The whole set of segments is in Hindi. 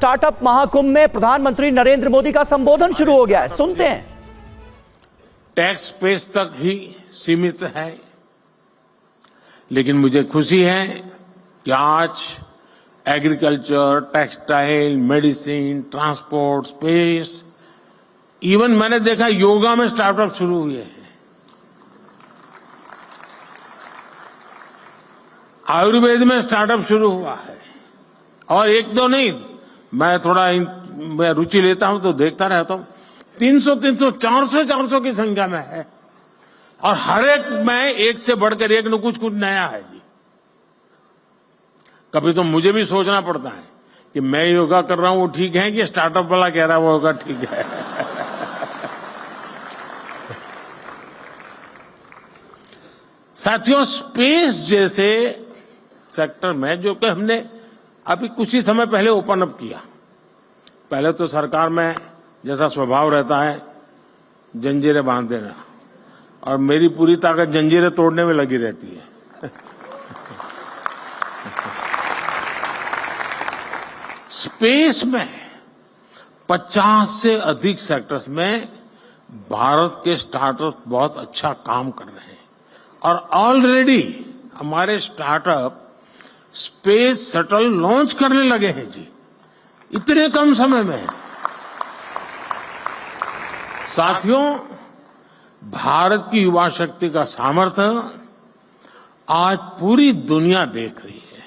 स्टार्टअप महाकुंभ में प्रधानमंत्री नरेंद्र मोदी का संबोधन शुरू हो गया है, सुनते हैं। टैक्स पेज तक ही सीमित है, लेकिन मुझे खुशी है कि आज agriculture, textile, medicine, transport, space, even मैंने देखा योगा में स्टार्टअप शुरू हुए हैं। आयुर्वेद में स्टार्टअप शुरू हुआ है, और एक दो नहीं, मैं रुचि लेता हूं तो देखता रहता हूं। 300, 400 की संख्या में है, और हर एक में एक से बढ़कर एक न कुछ नया है जी। कभी तो मुझे भी सोचना पड़ता है कि मैं योगा कर रहा हूं वो ठीक है कि स्टार्टअप वाला कह रहा है वो योगा ठीक है। साथियों, स्पेस जैसे सेक्टर में जो कि हमने अभी कुछ ही समय पहले ओपन अप किया, पहले तो सरकार में जैसा स्वभाव रहता है जंजीरें बांध देना, और मेरी पूरी ताकत जंजीरें तोड़ने में लगी रहती है। स्पेस में 50 से अधिक सेक्टर्स में भारत के स्टार्टअप बहुत अच्छा काम कर रहे हैं, और ऑलरेडी हमारे स्टार्टअप स्पेस शटल लॉन्च करने लगे हैं जी, इतने कम समय में। साथियों, भारत की युवा शक्ति का सामर्थ्य आज पूरी दुनिया देख रही है।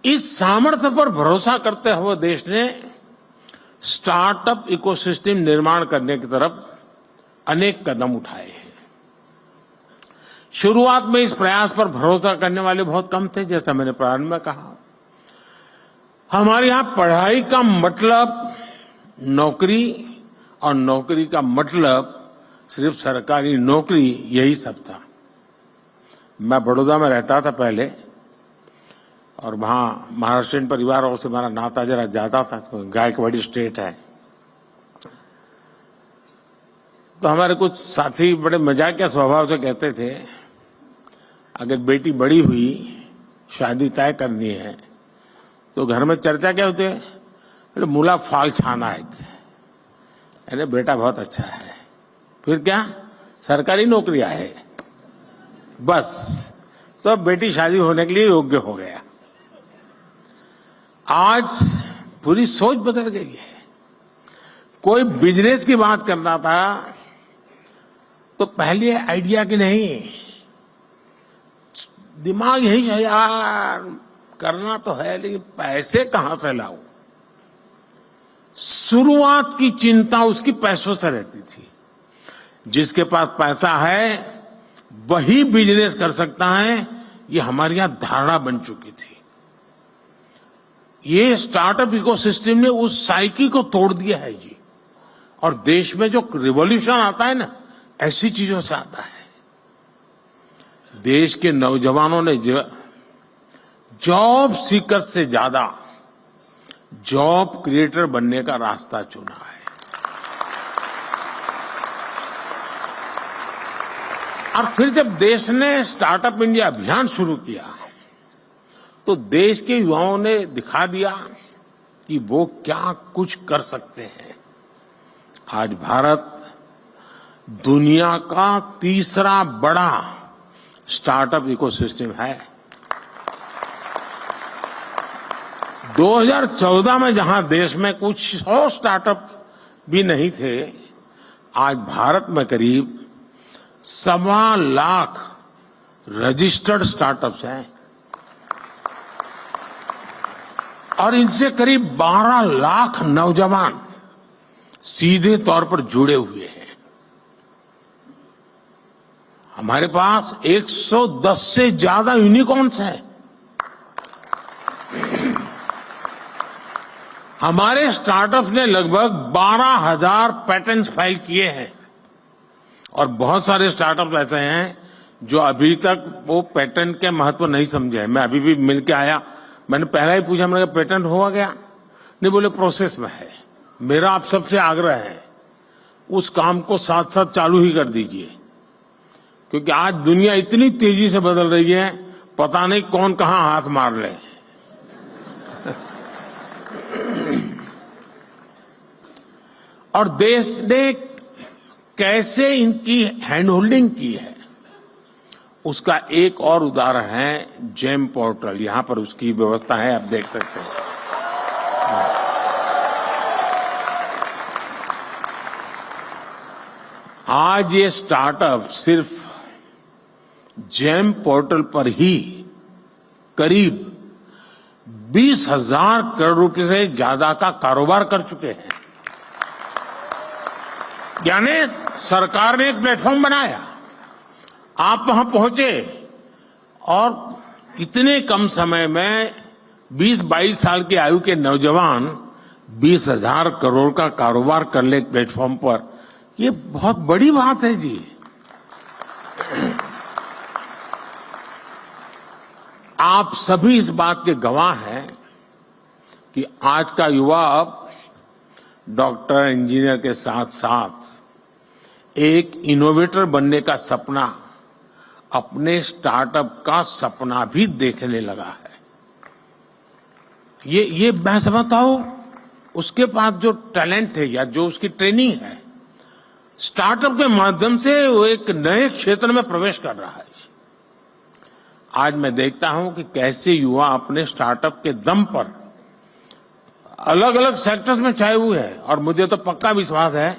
इस सामर्थ्य पर भरोसा करते हुए देश ने स्टार्टअप इकोसिस्टम निर्माण करने की तरफ अनेक कदम उठाए हैं। शुरुआत में इस प्रयास पर भरोसा करने वाले बहुत कम थे, जैसा मैंने प्रारंभ में कहा। हमारे यहां पढ़ाई का मतलब नौकरी, और नौकरी का मतलब सिर्फ सरकारी नौकरी, यही सब था। मैं बड़ौदा में रहता था पहले, और वहां महाराष्ट्रीयन परिवारों से हमारा नाता जरा ज्यादा था, तो गायकवाड़ी स्टेट है। तो हमारे कुछ साथी बड़े मजाकिया स्वभाव से कहते थे, अगर बेटी बड़ी हुई, शादी तय करनी है, तो घर में चर्चा क्या होती है? बोले मुला फाल छाना है, अरे बेटा बहुत अच्छा है, फिर क्या सरकारी नौकरियां है, बस। तो अब बेटी शादी होने के लिए योग्य हो गया। आज पूरी सोच बदल गई है। कोई बिजनेस की बात करना था तो पहले आइडिया की नहीं, दिमाग यही है यार, करना तो है लेकिन पैसे कहां से लाऊं। शुरुआत की चिंता उसकी पैसों से रहती थी। जिसके पास पैसा है वही बिजनेस कर सकता है, ये हमारी यहां धारणा बन चुकी थी। ये स्टार्टअप इकोसिस्टम ने उस साइकिल को तोड़ दिया है जी, और देश में जो रिवॉल्यूशन आता है ना, ऐसी चीजों से आता है। देश के नौजवानों ने जॉब सीकर से ज्यादा जॉब क्रिएटर बनने का रास्ता चुना है। और फिर जब देश ने स्टार्टअप इंडिया अभियान शुरू किया, तो देश के युवाओं ने दिखा दिया कि वो क्या कुछ कर सकते हैं। आज भारत दुनिया का तीसरा बड़ा स्टार्टअप इकोसिस्टम है। 2014 में जहां देश में कुछ 100 स्टार्टअप भी नहीं थे, आज भारत में करीब 1.25 लाख रजिस्टर्ड स्टार्टअप्स हैं, और इनसे करीब 12 लाख नौजवान सीधे तौर पर जुड़े हुए हैं। हमारे पास 110 से ज्यादा यूनिकॉर्न्स हैं। हमारे स्टार्टअप ने लगभग 12,000 पैटेंट्स फाइल किए हैं, और बहुत सारे स्टार्टअप ऐसे हैं जो अभी तक वो पेटेंट के महत्व नहीं समझे हैं। मैं अभी भी मिल के आया, मैंने पहला ही पूछा, मैंने कहा पेटेंट हुआ गया? नहीं, बोले प्रोसेस में है। मेरा आप सबसे आग्रह है, उस काम को साथ साथ चालू ही कर दीजिए, क्योंकि आज दुनिया इतनी तेजी से बदल रही है, पता नहीं कौन कहां हाथ मार ले। और देश ने कैसे इनकी हैंड होल्डिंग की है, उसका एक और उदाहरण है जेम पोर्टल। यहां पर उसकी व्यवस्था है, आप देख सकते हैं। आज ये स्टार्टअप सिर्फ जेम पोर्टल पर ही करीब 20,000 करोड़ रुपए से ज्यादा का कारोबार कर चुके हैं। यानी सरकार ने एक प्लेटफॉर्म बनाया, आप वहां पहुंचे और इतने कम समय में 20-22 साल की आयु के नौजवान 20,000 करोड़ का कारोबार कर ले प्लेटफॉर्म पर, ये बहुत बड़ी बात है जी। आप सभी इस बात के गवाह हैं कि आज का युवा अब डॉक्टर, इंजीनियर के साथ साथ एक इनोवेटर बनने का सपना, अपने स्टार्टअप का सपना भी देखने लगा है। ये मैं समझता हूं उसके पास जो टैलेंट है या जो उसकी ट्रेनिंग है, स्टार्टअप के माध्यम से वो एक नए क्षेत्र में प्रवेश कर रहा है। आज मैं देखता हूं कि कैसे युवा अपने स्टार्टअप के दम पर अलग अलग सेक्टर्स में छाए हुए हैं। और मुझे तो पक्का विश्वास है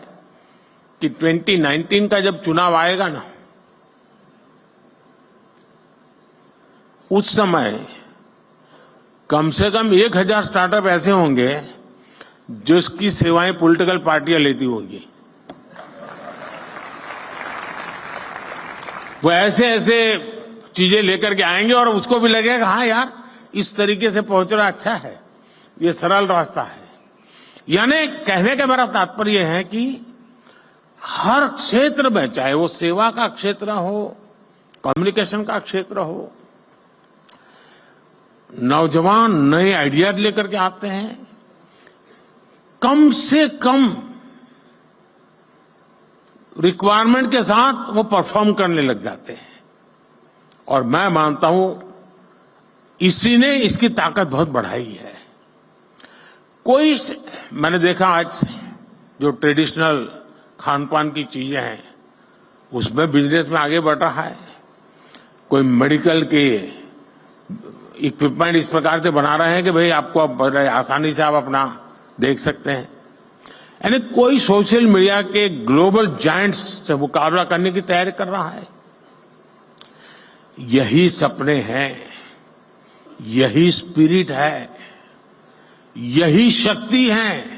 कि 2019 का जब चुनाव आएगा ना, उस समय कम से कम 1,000 स्टार्टअप ऐसे होंगे जो इसकी सेवाएं पॉलिटिकल पार्टियां लेती होंगी। वो ऐसे ऐसे चीजें लेकर के आएंगे और उसको भी लगेगा हाँ यार, इस तरीके से पहुंचना अच्छा है, ये सरल रास्ता है। यानी कहने का मेरा तात्पर्य है कि हर क्षेत्र में, चाहे वो सेवा का क्षेत्र हो, कम्युनिकेशन का क्षेत्र हो, नौजवान नए आइडिया लेकर के आते हैं, कम से कम रिक्वायरमेंट के साथ वो परफॉर्म करने लग जाते हैं। और मैं मानता हूं इसी ने इसकी ताकत बहुत बढ़ाई है। कोई, मैंने देखा आज जो ट्रेडिशनल खान पान की चीजें हैं उसमें बिजनेस में आगे बढ़ रहा है। कोई मेडिकल के इक्विपमेंट इस प्रकार से बना रहे हैं कि भाई आपको बड़े आसानी से आप अपना देख सकते हैं। यानी कोई सोशल मीडिया के ग्लोबल जायंट्स से मुकाबला करने की तैयारी कर रहा है। यही सपने हैं, यही स्पिरिट है, यही शक्ति है